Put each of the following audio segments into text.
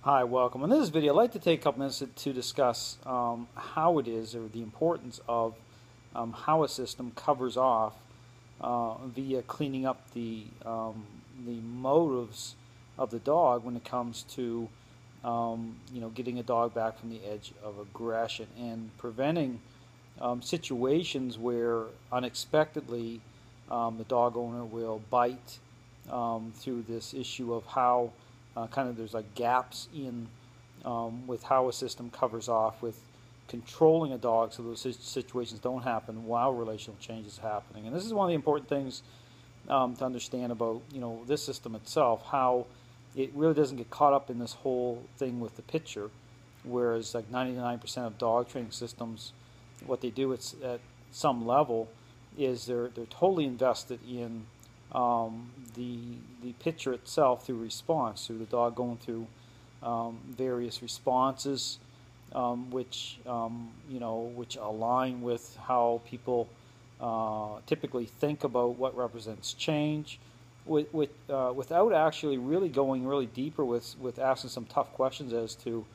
Hi, welcome. In this video, I'd like to take a couple minutes to discuss how it is, or the importance of how a system covers off via cleaning up the motives of the dog when it comes to getting a dog back from the edge of aggression and preventing situations where unexpectedly the dog owner will bite through this issue of how there's like gaps in with how a system covers off with controlling a dog so those situations don't happen while relational change is happening. And this is one of the important things to understand about this system itself, how it really doesn't get caught up in this whole thing with the pitcher, whereas like 99% of dog training systems, what they do at some level is they're totally invested in the pitcher itself through response, through the dog going through various responses, which align with how people typically think about what represents change, without actually really going really deeper with asking some tough questions as to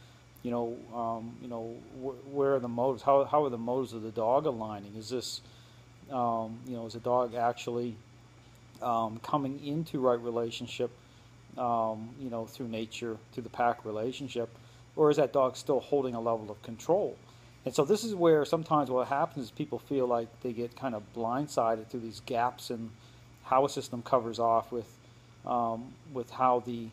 where are the motives, how are the motives of the dog aligning? Is this is the dog actually coming into right relationship, through nature, through the pack relationship, or is that dog still holding a level of control? And so this is where sometimes what happens is people feel like they get kind of blindsided through these gaps in how a system covers off with how the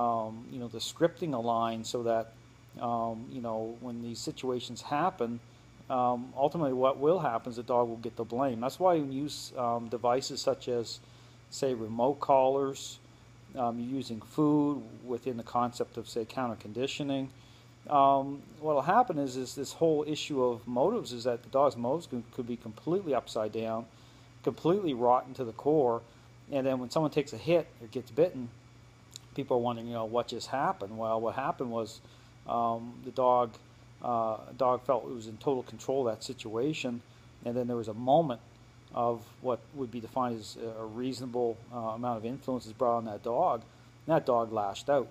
the scripting aligns, so that when these situations happen, ultimately what will happen is the dog will get the blame. That's why you use devices such as, say, remote collars. You're using food within the concept of, say, counter conditioning. What will happen is this whole issue of motives is that the dog's motives could be completely upside down, completely rotten to the core, and then when someone takes a hit or gets bitten, people are wondering, what just happened? Well, what happened was the dog felt it was in total control of that situation, and then there was a moment of what would be defined as a reasonable amount of influence is brought on that dog, and that dog lashed out.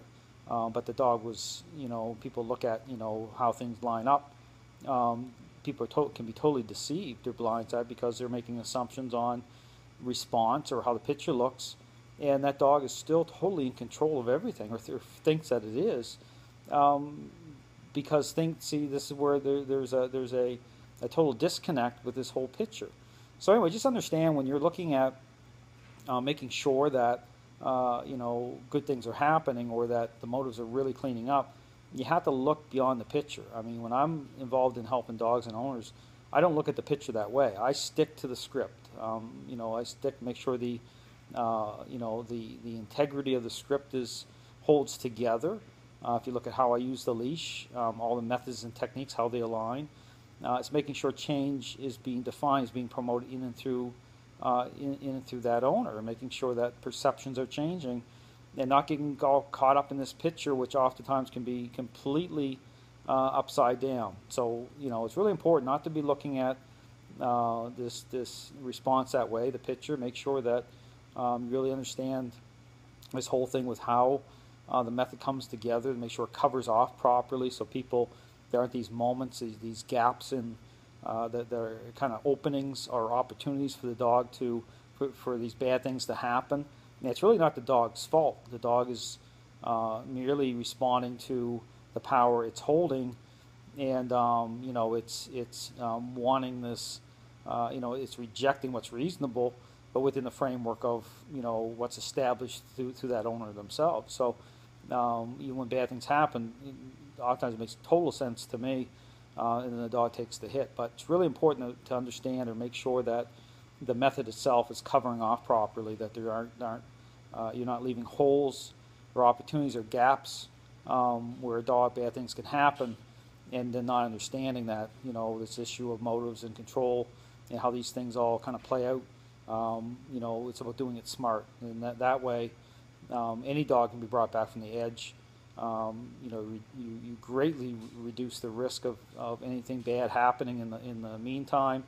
But the dog was, people look at, how things line up. People can be totally deceived. They're blindsided because they're making assumptions on response or how the pitcher looks, and that dog is still totally in control of everything, or thinks that it is, because this is where there's a total disconnect with this whole pitcher. So anyway, just understand when you're looking at making sure that good things are happening, or that the motives are really cleaning up, you have to look beyond the pitcher. I mean, when I'm involved in helping dogs and owners, I don't look at the pitcher that way. I stick to the script. Make sure the integrity of the script holds together. If you look at how I use the leash, all the methods and techniques, how they align. It's making sure change is being defined, is being promoted in and through that owner, and making sure that perceptions are changing and not getting all caught up in this picture, which oftentimes can be completely upside down. So it's really important not to be looking at this response that way, the picture. Make sure that you really understand this whole thing with how the method comes together, to make sure it covers off properly, so there aren't these moments, these gaps in that are kind of openings or opportunities for the dog for these bad things to happen. And it's really not the dog's fault. The dog is merely responding to the power it's holding, and it's wanting this, it's rejecting what's reasonable, but within the framework of what's established through that owner themselves. So even when bad things happen, oftentimes it makes total sense to me, and then the dog takes the hit. But it's really important to understand or make sure that the method itself is covering off properly, that there aren't you're not leaving holes or opportunities or gaps where bad things can happen, and then not understanding that this issue of motives and control and how these things all kind of play out. It's about doing it smart, and that way any dog can be brought back from the edge. You greatly reduce the risk of anything bad happening in the meantime,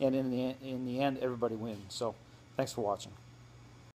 and in the end, everybody wins. So, thanks for watching.